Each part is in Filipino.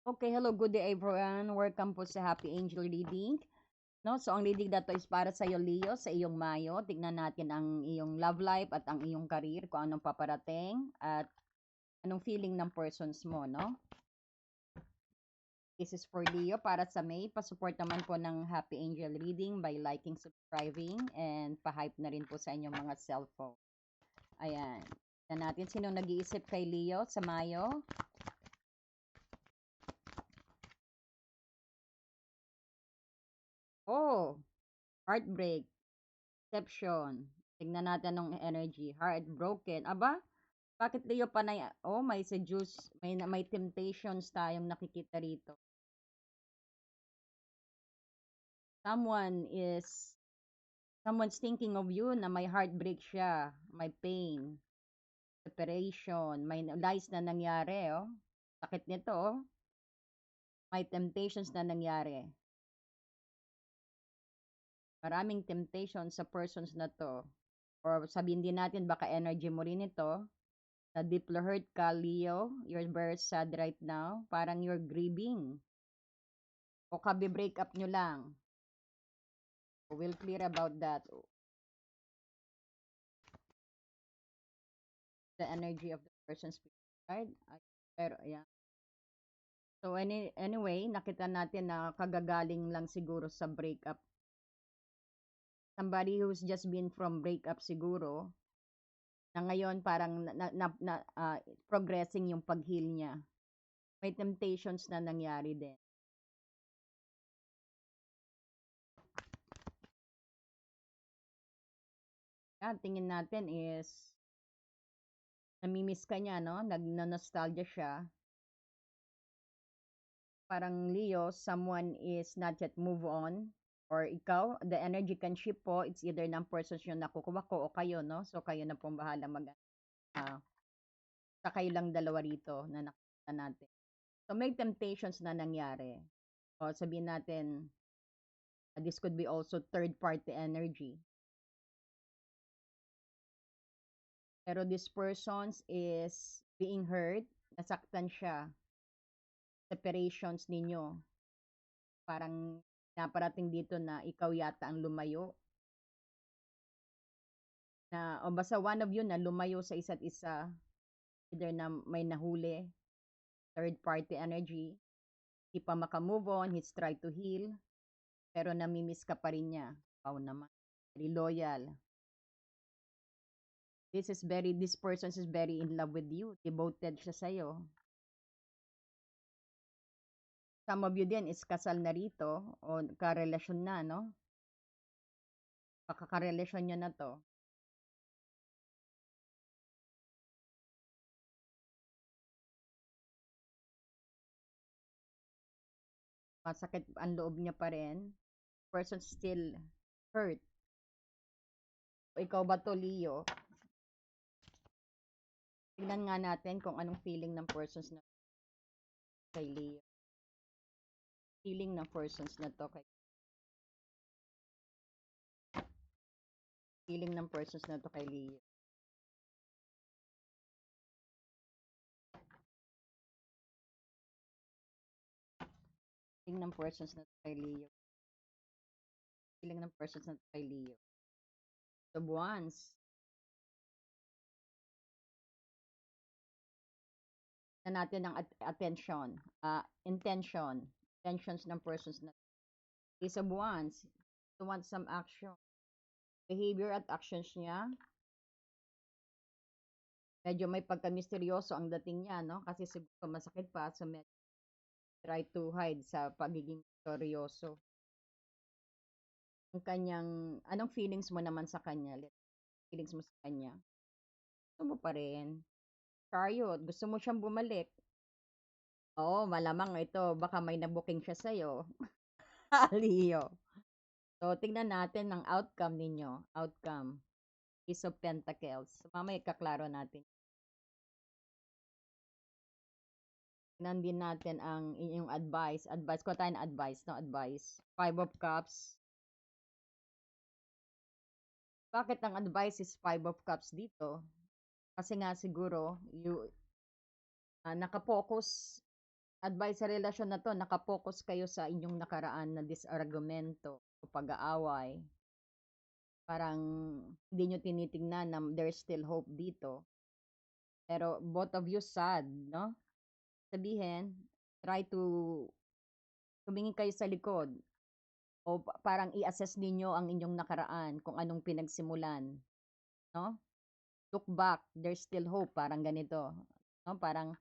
Okay, hello, good day everyone. Welcome po sa Happy Angel Reading. No, so ang reading na to is para sa iyo, Leo, sa iyong Mayo. Tignan natin ang iyong love life at ang iyong career, kung anong paparating at anong feeling ng persons mo, no? This is for Leo para sa May. Pa-support naman po ng Happy Angel Reading by liking, subscribing, and pa-hype na rin po sa inyong mga cellphone. Ayan. Tignan natin sino nag-iisip kay Leo sa Mayo. Oh, heartbreak. Deception. Tignan natin ng energy. Heartbroken. Aba, bakit Leo panay? Oh, may seduce, may temptations tayong nakikita rito. Someone is someone's thinking of you na may heartbreak siya, may pain, separation, may lies na nangyari, oh. Sakit nito, oh. May temptations na nangyari. Maraming temptations sa persons na to. Or sabihin din natin, baka energy mo rin ito. Na deeply hurt ka, Leo. You're very sad right now. Parang you're grieving. O kabi-break up nyo lang. We'll clear about that. The energy of the person's card. Pero, yeah. So, anyway, nakita natin na kagagaling lang siguro sa breakup. Somebody who's just been from breakup siguro, na ngayon parang progressing yung pag-heal niya. May temptations na nangyari din. Yan, tingin natin is namimiss ka niya, no? Nag-nostalgia siya. Parang Leo, someone is not yet move on. Or ikaw, the energy can shift po. It's either ng persons yung nakukuha ko o kayo, no? So, kayo na pong bahala sa kayo lang dalawa rito na nakita natin. So, may temptations na nangyari. O, sabihin natin, this could be also third party energy. Pero this persons is being hurt, nasaktan siya. Separations ninyo. Parang naparating dito na ikaw yata ang lumayo. Na, o basta one of you na lumayo sa isa't isa. Either na may nahuli, third party energy, hindi pa makamove on, he's try to heal, pero namimiss ka pa rin niya. Wow naman. Very loyal. This person is very in love with you. Devoted siya sa'yo. Some of you din is kasal na rito o karelasyon na, no? Pakakarelasyon nyo na to. Masakit ang loob niya pa rin. Person still hurt. O ikaw ba to, Leo? Tingnan nga natin kung anong feeling ng persons na kay Leo. Feeling ng persons na to kay feeling ng persons na to kay Leo. Feeling ng persons na to kay Leo. Feeling ng persons na to kay Leo. So, once na natin ang attention, intentions ng persons na is of once to want some action. Behavior at actions niya, medyo may pagka-misteryoso ang dating niya, no? Kasi siguro masakit pa, so medyo try to hide sa pagiging misteryoso. Ang kanyang, anong feelings mo naman sa kanya? Feelings mo sa kanya? Gusto mo pa rin? Chariot, gusto mo siyang bumalik? Oo, malamang ito, baka may nabuking siya sa'yo. Leo. So, tingnan natin ang outcome ninyo. Outcome. Ace of Pentacles. So, mamaya kaklaro natin. Tingnan din natin ang inyong advice. Advice. Ko tayo na advice, no? Advice. Five of Cups. Bakit ang advice is Five of Cups dito? Kasi nga siguro, you, nakapokus Advice sa relasyon na 'to, naka-focus kayo sa inyong nakaraan na disargumento o pag-aaway. Parang hindi niyo tinitingnan na there's still hope dito. Pero both of you sad, 'no? Sabihin, try to tumingin kayo sa likod o parang i-assess ninyo ang inyong nakaraan kung anong pinagsimulan, 'no? Look back, there's still hope, parang ganito, 'no? Parang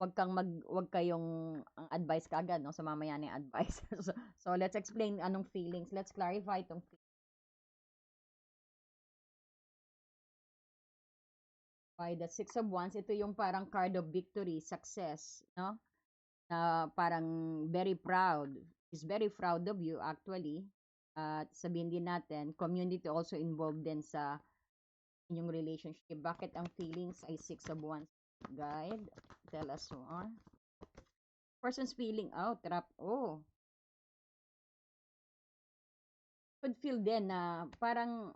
'wag kayong ang advice kaagad 'no, sa mamaya na yung advice. So let's explain anong feelings, let's clarify itong by the Six of Wands, ito yung parang card of victory, success, no? Na parang very proud. Is very proud of you actually. At sabihin din natin, community also involved din sa inyong relationship. Bakit ang feelings ay Six of Wands? Guide, tell us more. Person's feeling out, trap. Oh, could feel din na parang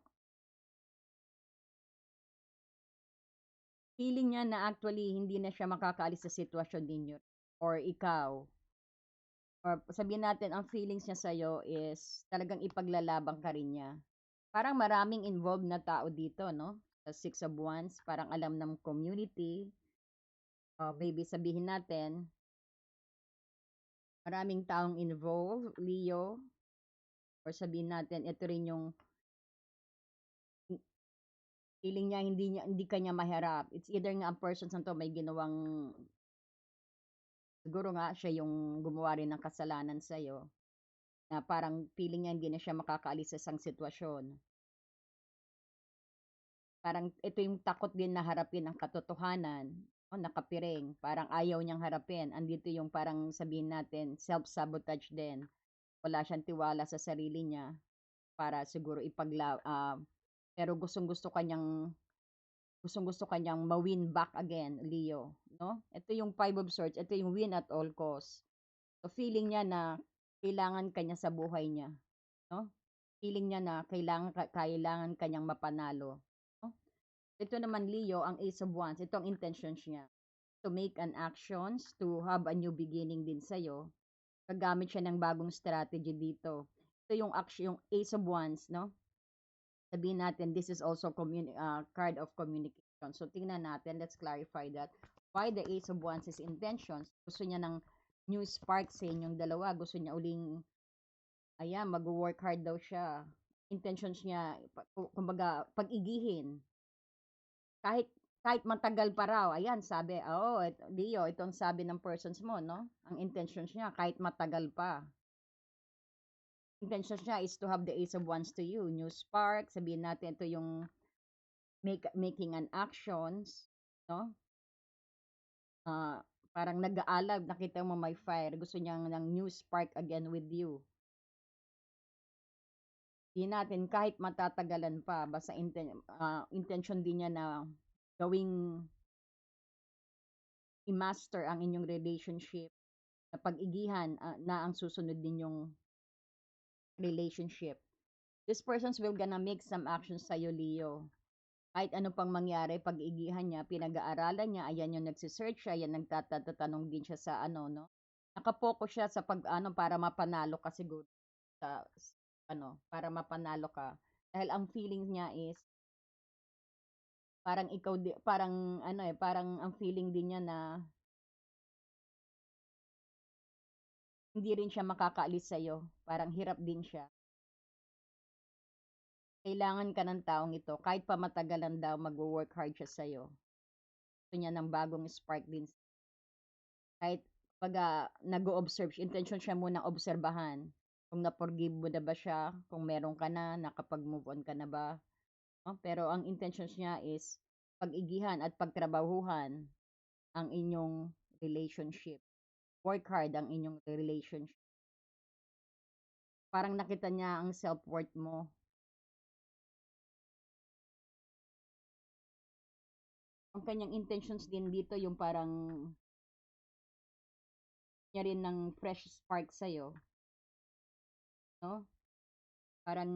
feeling niya na actually hindi na siya makakaalis sa sitwasyon ninyo or ikaw or sabihin natin ang feelings niya sa'yo is talagang ipaglalaban ka rin niya. Parang maraming involved na tao dito, no? Sa Six of Wands, parang alam ng community, maybe sabihin natin, maraming taong involved, Leo, or sabihin natin, ito rin yung feeling niya hindi kanya maharap. It's either nga ang person na to may ginawang siguro nga siya yung gumawa rin ng kasalanan sa'yo na parang feeling niya hindi na siya makakaalis sa isang sitwasyon. Parang ito yung takot din na harapin ang katotohanan, o nakapiring, parang ayaw niyang harapin. Andito yung parang sabihin natin, self-sabotage din. Wala siyang tiwala sa sarili niya para siguro pero gustong-gusto kanyang ma-win back again, Leo, no? Ito yung Five of Swords, ito yung win at all cost. So feeling niya na kailangan kanya sa buhay niya, no? Feeling niya na kailangan kanyang mapanalo, no? Ito naman Leo, ang Ace of Wands, ito ang intentions niya. To make an actions, to have a new beginning din sa'yo. Gagamit siya ng bagong strategy dito. Ito yung action, yung Ace of Wands, no? Sabihin natin, this is also card of communication. So, tingnan natin, let's clarify that. Why the Ace of Wands is intentions. Gusto niya ng new spark sa inyong dalawa. Gusto niya uling, ayan, mag-work hard daw siya. Intentions niya, kumbaga, pag-igihin. Kahit matagal pa raw, ayan, sabi, oh, Leo, itong sabi ng persons mo, no? Ang intentions niya, kahit matagal pa. Intentions niya is to have the Ace of Wands to you. New spark, sabihin natin, ito yung making an actions, no? Uh, parang nag-aalag, nakita mo may fire, gusto niya ng new spark again with you. Di natin kahit matatagalan pa, basta intention din niya na gawing i-master ang inyong relationship, na pag-igihan na ang susunod ninyong relationship. This person's will gonna make some actions sa'yo, Leo. Kahit ano pang mangyari, pag-igihan niya, pinag-aaralan niya, ayan yung nagsisearch siya, ayan nagtatanong din siya sa ano, no? Nakapokus siya sa para mapanalo ka siguro sa, para mapanalo ka. Dahil ang feeling niya is, parang parang ang feeling din niya na hindi rin siya makakaalis sa'yo. Parang hirap din siya. Kailangan ka ng taong ito. Kahit pa matagalan daw, mag-work hard siya sa'yo. Gusto niya ng bagong spark din. Kahit nag-o-observe, intention siya munang obserbahan. Kung na-forgive mo na ba siya, kung meron ka na, nakapag-move on ka na ba. No? Pero ang intentions niya is pag-igihan at pagtrabahuhan ang inyong relationship. Work hard ang inyong relationship. Parang nakita niya ang self-worth mo. Ang kanyang intentions din dito yung parang niya rin ng fresh spark sa'yo, no? Parang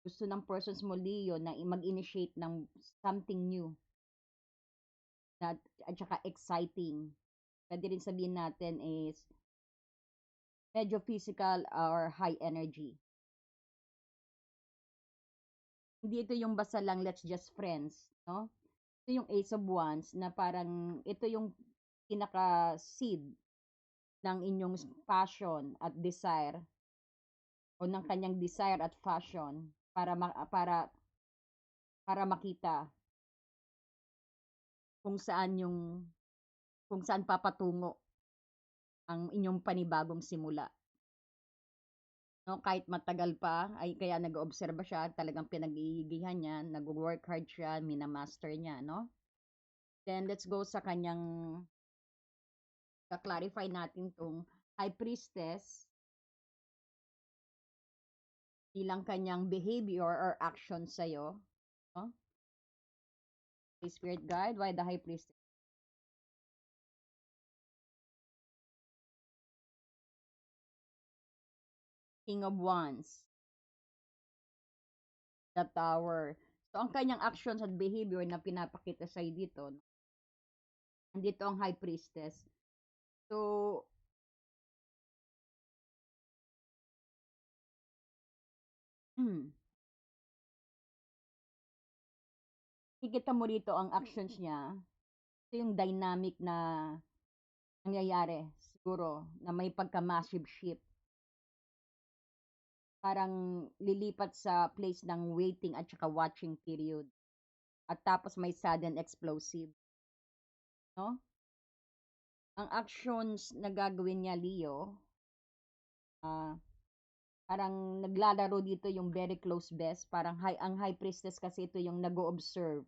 gusto ng persons mo, Leo, na mag-initiate ng something new at saka exciting. Pwede rin sabihin natin is medyo physical or high energy. Hindi ito yung basta lang let's just friends, no? Ito yung Ace of Wands na parang ito yung pinaka-seed ng inyong passion at desire o ng kanyang desire at passion para makita kung saan kung saan papatungo ang inyong panibagong simula. No, kahit matagal pa ay kaya nag-oobserba siya, talagang pinag-iigihan niya, nag-work hard siya, minamaster niya, no? Then let's go sa kanyang ka-clarify natin tong High Priestess bilang kanyang behavior or action sa'yo. No? Spirit Guide, why the High Priestess? King of Wands, the Tower. So, ang kanyang actions at behavior na pinapakita sa'yo dito, andito ang High Priestess. So, kikita mo rito ang actions niya. Ito yung dynamic na nangyayari siguro na may pagka-massive shift. Parang lilipat sa place ng waiting at saka watching period. At tapos may sudden explosive. No? Ang actions na gagawin niya, Leo, parang naglalaro dito yung very close best. Parang ang high priestess kasi ito yung nag-o-observe.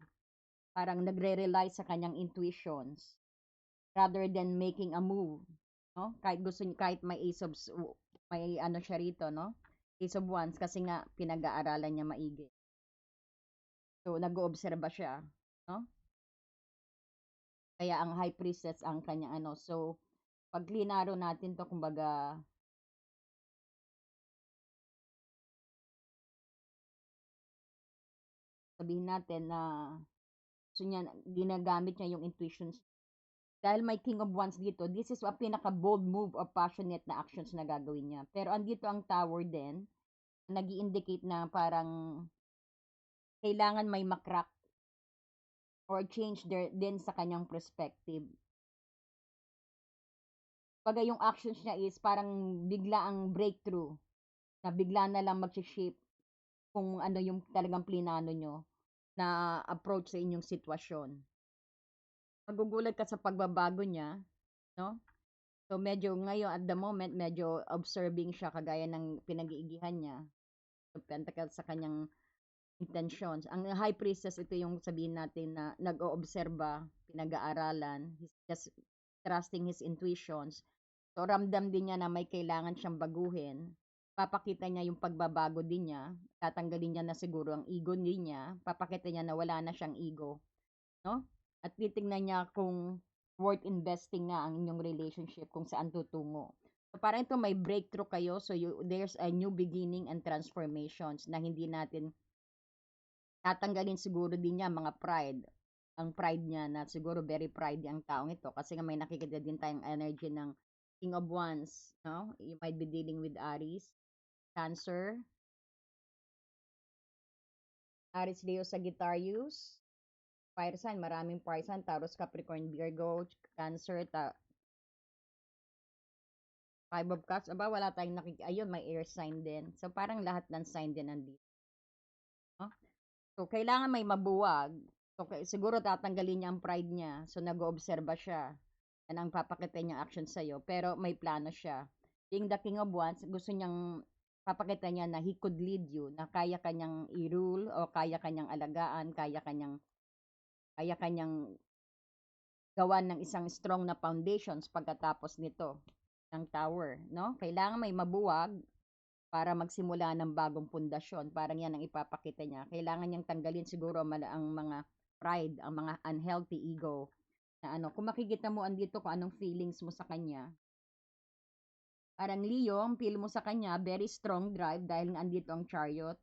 Parang nagre-rely sa kanyang intuitions rather than making a move. No? Kahit gusto niya, kahit may may ano siya rito, no? Ace of Wands kasi nga pinag-aaralan niya maigi. So, nag-oobserba siya, no? Kaya ang high priestess ang kanya ano. So, pag klinaro natin to, kumbaga, sabihin natin na gusto niya, ginagamit niya yung intuitions. Dahil may King of Wands dito, this is a pinaka-bold move or passionate na actions na gagawin niya. Pero andito ang Tower din, nag indicate na parang kailangan may makrack or change din sa kanyang perspective. Pag yung actions niya is parang bigla ang breakthrough, na bigla na lang mag-shape kung ano yung talagang plinano nyo na approach sa inyong sitwasyon. Magugulat ka sa pagbabago niya, no? So medyo ngayon at the moment medyo observing siya kagaya ng pinag-iigihan niya. So, Pentacle sa kanyang intentions. Ang high priestess ito yung sabihin natin na nag-oobserba, pinag-aaralan, he's just trusting his intuitions. So ramdam din niya na may kailangan siyang baguhin. Papakita niya yung pagbabago din niya. Tatanggalin niya na siguro ang ego din niya. Papakita niya na wala na siyang ego, no? At titingnan niya kung worth investing nga ang inyong relationship, kung saan tutungo. So parang ito may breakthrough kayo, so there's a new beginning and transformations na hindi natin tatanggalin siguro din niya mga pride. Ang pride niya na siguro very pride ang taong ito kasi nga may nakikita din tayong energy ng King of Wands, no? You might be dealing with Aries, Cancer, Aries, Leo, Sagittarius, fire sign, maraming fire sign, Taurus, Capricorn, Virgo, Cancer, Five of Cups, aba wala tayong ayun, may air sign din. So parang lahat ng sign din nandito. No? So kailangan may mabuwag. So siguro tatanggalin niya ang pride niya. So nag-oobserba siya. Yan ang papakita niyang action sa'yo. Pero may plano siya. Being the King of Wands, gusto niyang papakita niya na he could lead you, na kaya kanyang i-rule o kaya kanyang alagaan, kaya kanyang gawan ng isang strong na foundations pagkatapos nito ng tower, no? Kailangan may mabuwag para magsimula ng bagong pundasyon. Parang yan ang ipapakita niya. Kailangan niyang tanggalin siguro ang mga pride, ang mga unhealthy ego na ano. Kung makikita mo andito kung anong feelings mo sa kanya, parang Leo, ang feel mo sa kanya, very strong drive dahil nga andito ang chariot.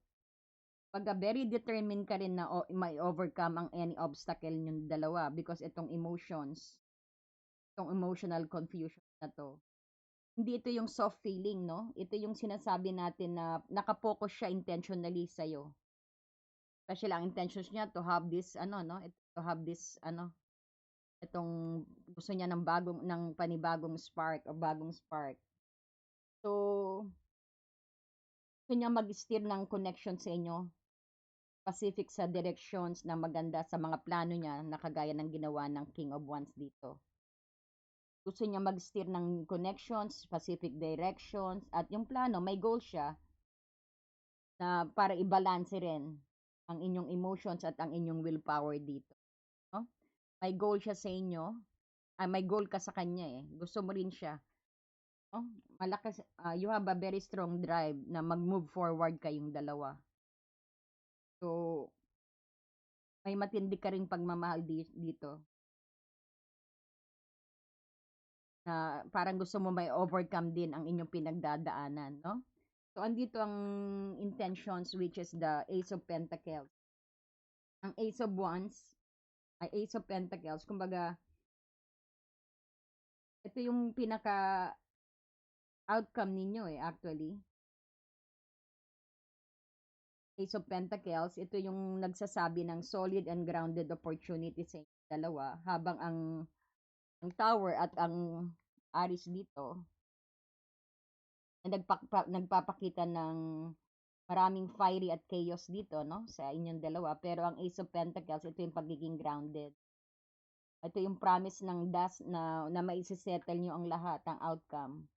Pagka very determined ka rin na may overcome ang any obstacle yung dalawa because itong emotions. Itong emotional confusion na 'to. Hindi ito yung soft feeling 'no, ito yung sinasabi natin na naka-focus siya intentionally sa'yo. Especially ang intentions niya to have this ano 'no, to have this ano, itong gusto niya ng panibagong spark o bagong spark. So, gusto niya mag-steer ng connection sa inyo, specific sa directions na maganda sa mga plano niya na kagaya ng ginawa ng King of Wands dito. Gusto niya mag-steer ng connections, specific directions, at yung plano, may goal siya na para i-balanse rin ang inyong emotions at ang inyong willpower dito. No? May goal siya sa inyo, may goal ka sa kanya eh. Gusto mo rin siya. No? Malakas, you have a very strong drive na mag-move forward kayong dalawa. So, may matindi ka ring pagmamahal dito. Na parang gusto mo may overcome din ang inyong pinagdadaanan, no? So, andito ang intentions which is the Ace of Pentacles. Ang Ace of Wands, ay Ace of Pentacles, kumbaga, ito yung pinaka outcome ninyo eh, actually. Ace of Pentacles, ito yung nagsasabi ng solid and grounded opportunity sa inyong dalawa, habang ang Tower at ang Aries dito, na nagpapakita ng maraming fiery at chaos dito, no, sa inyong dalawa. Pero ang Ace of Pentacles, ito yung pagiging grounded. Ito yung promise ng das na maisisettle nyo ang lahat, ang outcome.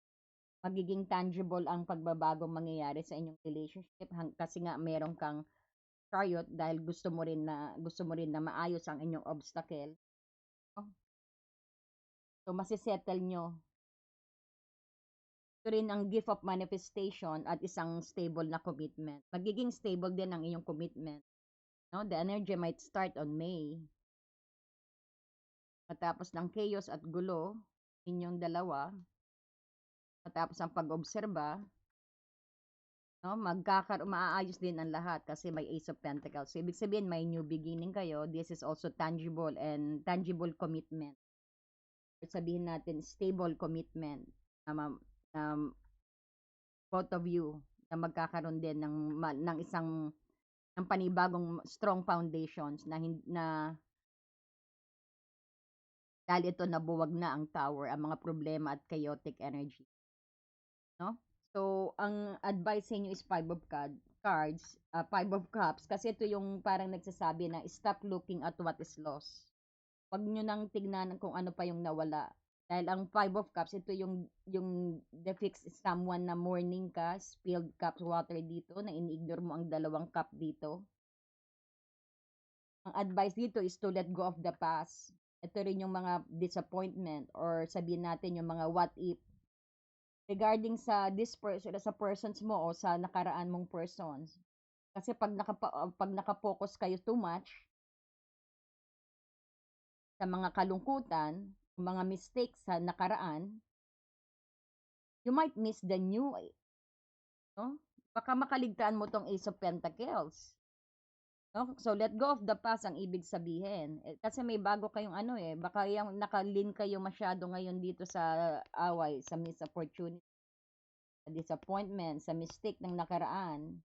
Magiging tangible ang pagbabagong mangyayari sa inyong relationship kasi nga meron kang Chariot dahil gusto mo rin na maayos ang inyong obstacle. No? So masisettle nyo. Ito rin ang gift of manifestation at isang stable na commitment. Magiging stable din ang inyong commitment. No? The energy might start on May. Matapos ng chaos at gulo, inyong dalawa, matapos ang pag-obserba, no, maaayos din ang lahat kasi may Ace of Pentacles. So, ibig sabihin, may new beginning kayo. This is also tangible and tangible commitment. Sabihin natin, stable commitment na both of you na magkakaroon din ng isang ng panibagong strong foundations na dahil ito nabuwag na ang Tower, ang mga problema at chaotic energy. No? So, ang advice sa inyo is Five of Cups, kasi ito yung parang nagsasabi na stop looking at what is lost. Huwag nyo nang tignan kung ano pa yung nawala. Dahil ang Five of Cups, ito yung defix someone na mourning ka, spilled cups water dito, na ini-ignore mo ang dalawang cup dito. Ang advice dito is to let go of the past. Ito rin yung mga disappointment or sabihin natin yung mga what if regarding sa this person, sa persons mo o sa nakaraan mong persons. Kasi pag naka-focus kayo too much sa mga kalungkutan, mga mistakes sa nakaraan, you might miss the new, no? Baka makaligtaan mo tong Ace of Pentacles. No? So, let go of the past ang ibig sabihin. Kasi may bago kayong ano eh. Baka yung nakalin kayo masyado ngayon dito sa away, sa missed opportunity, sa disappointment, sa mistake ng nakaraan.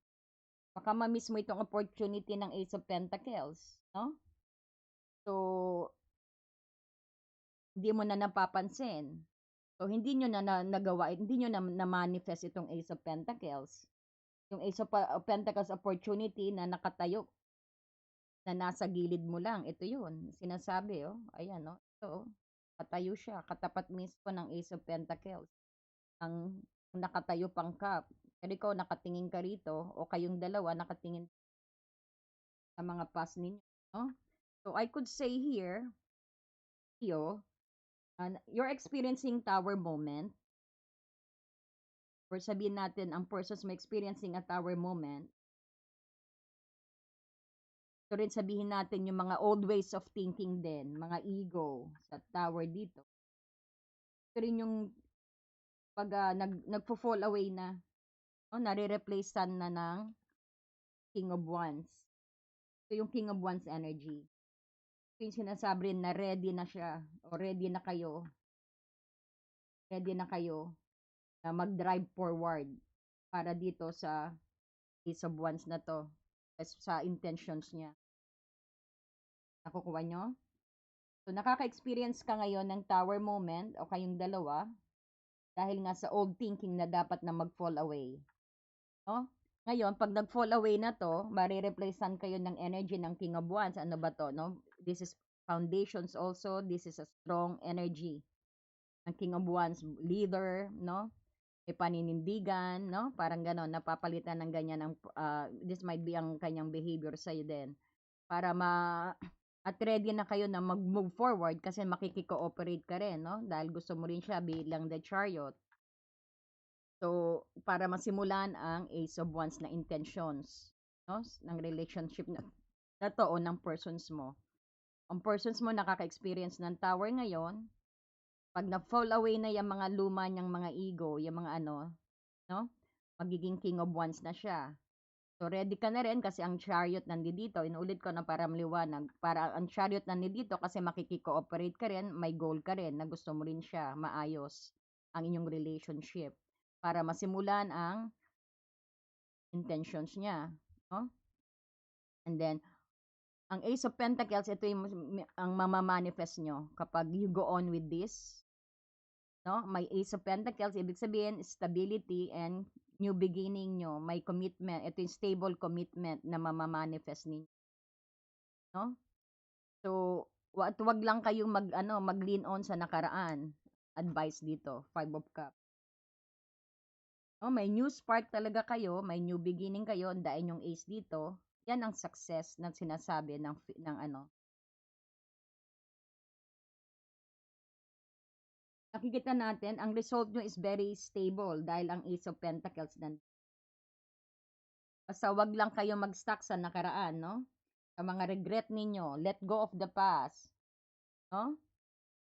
Baka ma-miss mo itong opportunity ng Ace of Pentacles. No? So, hindi mo na napapansin. So, hindi nyo na nagawa, hindi nyo na manifest itong Ace of Pentacles. Yung Ace of Pentacles opportunity na nakatayo, na nasa gilid mo lang, ito yun. Sinasabi, oh. Ayan, oh. Ito, oh. Katayo siya. Katapat mismo ng Ace of Pentacles. Ang nakatayo pang cup. Pero ikaw, nakatingin ka rito, o kayong dalawa, nakatingin sa mga past ninyo. No? So, I could say here, you're experiencing tower moment, or sabihin natin, ang persons may experiencing a tower moment. So rin sabihin natin yung mga old ways of thinking din, mga ego sa tower dito. Ito rin yung pag nagfo-fall away na, no, nare-replacean na ng King of Wands. Ito yung King of Wands energy. Ito yung sinasabi rin na ready na siya, o ready na kayo ready na kayo na mag-drive forward para dito sa Ace of Wands na 'to, sa intentions niya. Nakukuha niyo? So, nakaka-experience ka ngayon ng tower moment o kayong dalawa dahil nga sa old thinking na dapat na mag-fall away. No? Ngayon, pag nag-fall away na to, marireplacean kayo ng energy ng King of Wands. Ano ba to, no? This is foundations also. This is a strong energy ng King of Wands, leader, no? May paninindigan, no? Parang ganon, napapalitan ng ganyan ng, this might be ang kanyang behavior sa'yo din. Para at ready na kayo na mag-move forward kasi makikiko-operate ka rin, no? Dahil gusto mo rin siya bilang the chariot. So, para masimulan ang Ace of Wands na intentions, no? Ng relationship na to o ng persons mo. Ang persons mo nakaka-experience ng tower ngayon, pag na-fall away na yung mga luma niyang mga ego, yung mga ano, no? Magiging King of Wands na siya. So, ready ka na rin kasi ang chariot nandito. Inuulit ko na para maliwanag. Para ang chariot nandito kasi makikiko-operate ka rin, may goal ka rin na gusto mo rin siya maayos ang inyong relationship para masimulan ang intentions niya. No? And then, ang Ace of Pentacles, ito yung ang mamamanifest nyo kapag you go on with this. No? May Ace of Pentacles, ibig sabihin, stability and new beginning nyo, may commitment, ito yung stable commitment na mamamanifest ninyo. No? So, wag lang kayong mag-lean on sa nakaraan. Advice dito, 5 of Cups. No, may new spark talaga kayo, may new beginning kayo, dahil yung ace dito, yan ang success na sinasabi ng ano. Nakikita natin, ang result nyo is very stable dahil ang Ace of Pentacles basta wag lang kayo mag-stuck sa nakaraan, no? Sa mga regret ninyo, let go of the past. No?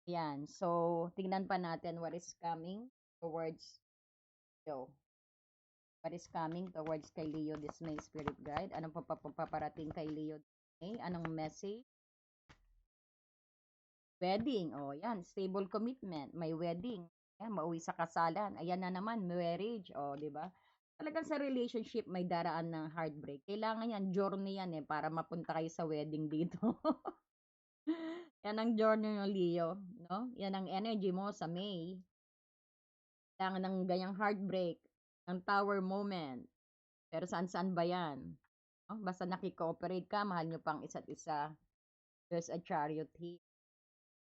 Yan. So, tingnan pa natin what is coming towards Leo. What is coming towards kay Leo this May Spirit Guide? Anong paparating kay Leo this May? Anong message? Wedding. O, yan. Stable commitment. May wedding. Yan, mauwi sa kasalan. Ayan na naman, marriage. O, di ba? Talagang sa relationship, may daraan ng heartbreak. Kailangan yan, journey yan eh, para mapunta kayo sa wedding dito. Yan ang journey ng Leo, no? Yan ang energy mo sa May. Kailangan ng ganyang heartbreak, ng tower moment. Pero saan-saan ba yan? No? Basta nakikooperate ka, mahal nyo pang isa't isa. There's a chariot here.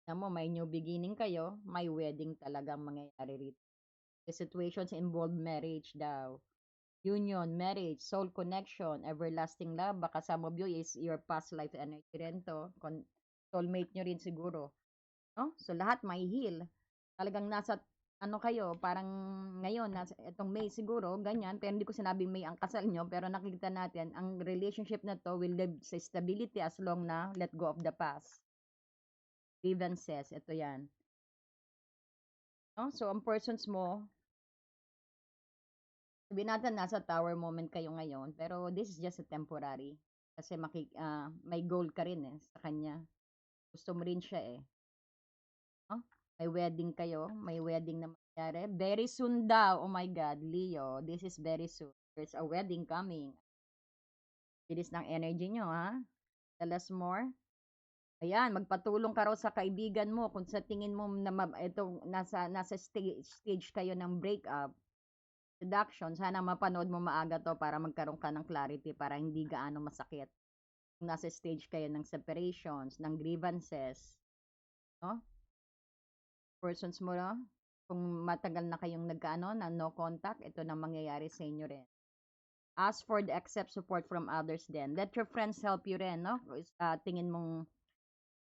Alam mo, may new beginning kayo, may wedding talagang mangyayari rito. The situations involve marriage daw. Union, marriage, soul connection, everlasting love. Baka some of you is your past life energy rin to. Soulmate nyo rin siguro. No? So, lahat may heal. Talagang nasa, ano kayo, parang ngayon, nasa, itong May siguro, ganyan, pero hindi ko sinabing May ang kasal nyo, pero nakikita natin, ang relationship na to will live sa stability as long na let go of the past. Grievances, ito yan. No? So, ang persons mo, sabihin natin nasa tower moment kayo ngayon, pero this is just a temporary. Kasi may goal ka rin eh, sa kanya. Gusto mo rin siya eh. No? May wedding kayo, may wedding na mangyari. Very soon daw, oh my God, Leo, this is very soon. There's a wedding coming. Bilis ng energy nyo, ha? Tell us more. Ayan, magpatulong ka raw sa kaibigan mo kung sa tingin mo na nasa stage kayo ng breakup, seduction, sana mapanood mo maaga to para magkaroon ka ng clarity para hindi gaano masakit. Kung nasa stage kayo ng separations, ng grievances, no? Persons mo, no? Kung matagal na kayong nagkaano na no contact, ito na mangyayari sa inyo rin. Ask for the accept support from others then. Let your friends help you rin, no? Tingin mong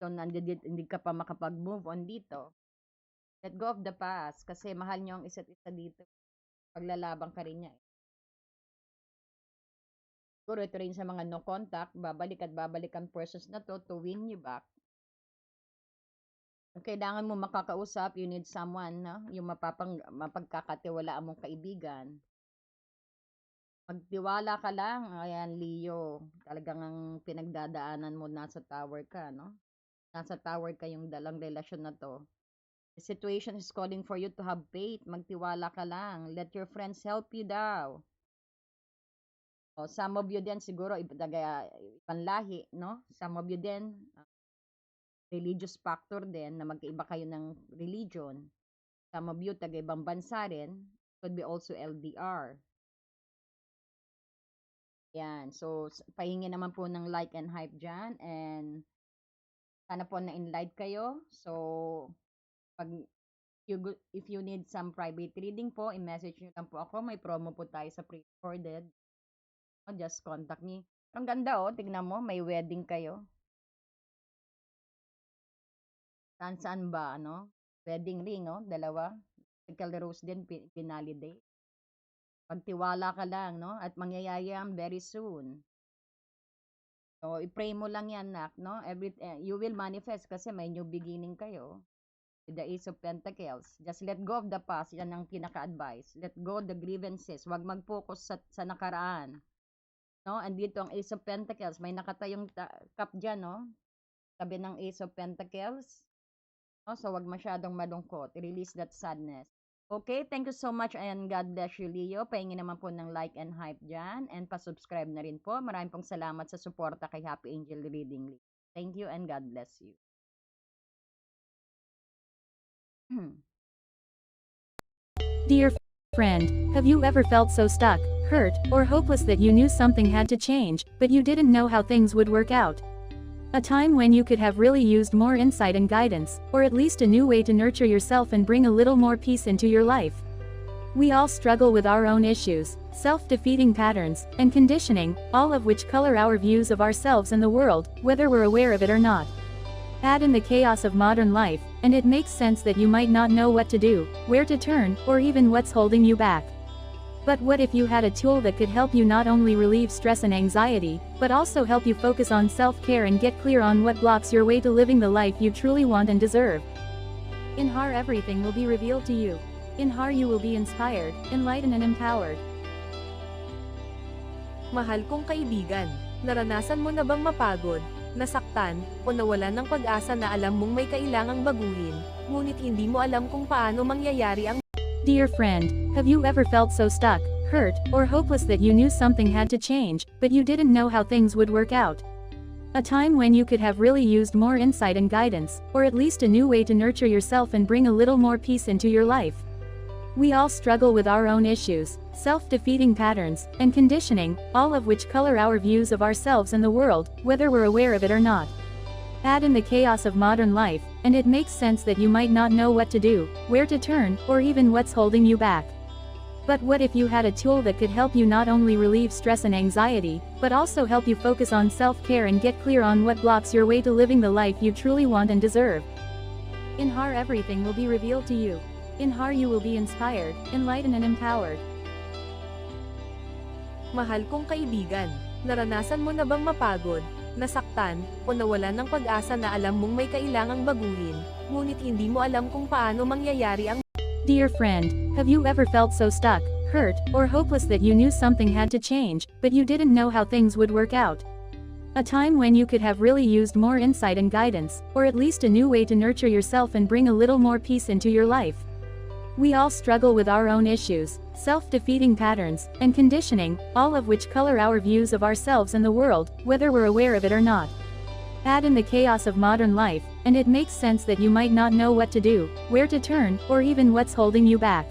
so, hindi ka pa makapag-move on dito. Let go of the past kasi mahal nyo ang isa't isa dito. Paglalabang ka rin niya. Siguro ito rin sa mga no contact, babalik at babalik ang persons na to win you back. Kung kailangan mo makakausap, you need someone, no? Yung mapagkakatiwalaan mong kaibigan. Magtiwala ka lang. Ayan, Leo. Talagang ang pinagdadaanan mo nasa tower ka, no? Nasa tower ka yung dalang relasyon na to. The situation is calling for you to have faith. Magtiwala ka lang. Let your friends help you daw. O, some of you din siguro, ibang lahi, no? Some of you din, religious factor din, na magkaiba kayo ng religion. Some of you, taga-ibang bansa rin, could be also LDR. Yan. So, pahingi naman po ng like and hype dyan. And, sana po na-enlight kayo. So, if you need some private reading po, i-message nyo lang po ako. May promo po tayo sa pre-recorded. Just contact me. Ang ganda tignan mo, may wedding kayo. Saan ba, Wedding ring, dalawa. Michael Rose din, pinalidate. Pagtiwala ka lang, At mangyayari yan very soon. So, i-pray mo lang yan, nak, you will manifest kasi may new beginning kayo. With the Ace of Pentacles. Just let go of the past. Yan ang pinaka-advice. Let go of the grievances. Huwag mag-focus sa nakaraan. Andito ang Ace of Pentacles. May nakatayong cup dyan, Tabi ng Ace of Pentacles. So, wag masyadong malungkot. Release that sadness. Okay, thank you so much and God bless you, Leo. Pahingi naman po ng like and hype dyan. And pa-subscribe na rin po. Maraming pong salamat sa suporta kay Happy Angel Reading. Thank you and God bless you. Dear friend, have you ever felt so stuck, hurt, or hopeless that you knew something had to change, but you didn't know how things would work out? A time when you could have really used more insight and guidance, or at least a new way to nurture yourself and bring a little more peace into your life. We all struggle with our own issues, self-defeating patterns, and conditioning, all of which color our views of ourselves and the world, whether we're aware of it or not. Add in the chaos of modern life, and it makes sense that you might not know what to do, where to turn, or even what's holding you back. But what if you had a tool that could help you not only relieve stress and anxiety, but also help you focus on self-care and get clear on what blocks your way to living the life you truly want and deserve? In HAR, everything will be revealed to you. In HAR, you will be inspired, enlightened and empowered. Mahal kong kaibigan, naranasan mo na bang mapagod, nasaktan, o nawalan ng pag-asa na alam mong may kailangang baguhin, ngunit hindi mo alam kung paano mangyayari ang... Dear friend, have you ever felt so stuck, hurt, or hopeless that you knew something had to change, but you didn't know how things would work out? A time when you could have really used more insight and guidance, or at least a new way to nurture yourself and bring a little more peace into your life. We all struggle with our own issues, self-defeating patterns, and conditioning, all of which color our views of ourselves and the world, whether we're aware of it or not. Add in the chaos of modern life, and it makes sense that you might not know what to do, where to turn, or even what's holding you back. But what if you had a tool that could help you not only relieve stress and anxiety, but also help you focus on self-care and get clear on what blocks your way to living the life you truly want and deserve? In HAR, everything will be revealed to you. In HAR, you will be inspired, enlightened and empowered. Mahal kong kaibigan, naranasan mo na bang mapagod, nasaktan, o nawalan ng pag-asa na alam mong may kailangang baguhin, ngunit hindi mo alam kung paano mangyayari ang... Dear friend, have you ever felt so stuck, hurt, or hopeless that you knew something had to change, but you didn't know how things would work out? A time when you could have really used more insight and guidance, or at least a new way to nurture yourself and bring a little more peace into your life. We all struggle with our own issues, self-defeating patterns, and conditioning, all of which color our views of ourselves and the world, whether we're aware of it or not. Add in the chaos of modern life, and it makes sense that you might not know what to do, where to turn, or even what's holding you back.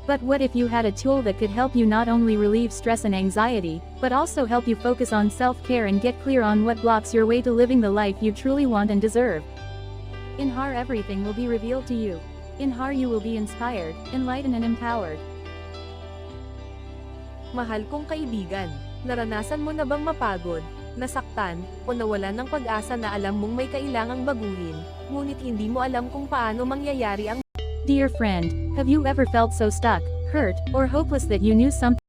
But what if you had a tool that could help you not only relieve stress and anxiety, but also help you focus on self-care and get clear on what blocks your way to living the life you truly want and deserve? In HAR, everything will be revealed to you. In HAR, you will be inspired, enlightened and empowered. Mahal kong kaibigan, naranasan mo na bang mapagod, nasaktan, o nawalan ng pag-asa na alam mong may kailangang baguhin, ngunit hindi mo alam kung paano mangyayari ang... Dear friend, have you ever felt so stuck, hurt, or hopeless that you knew something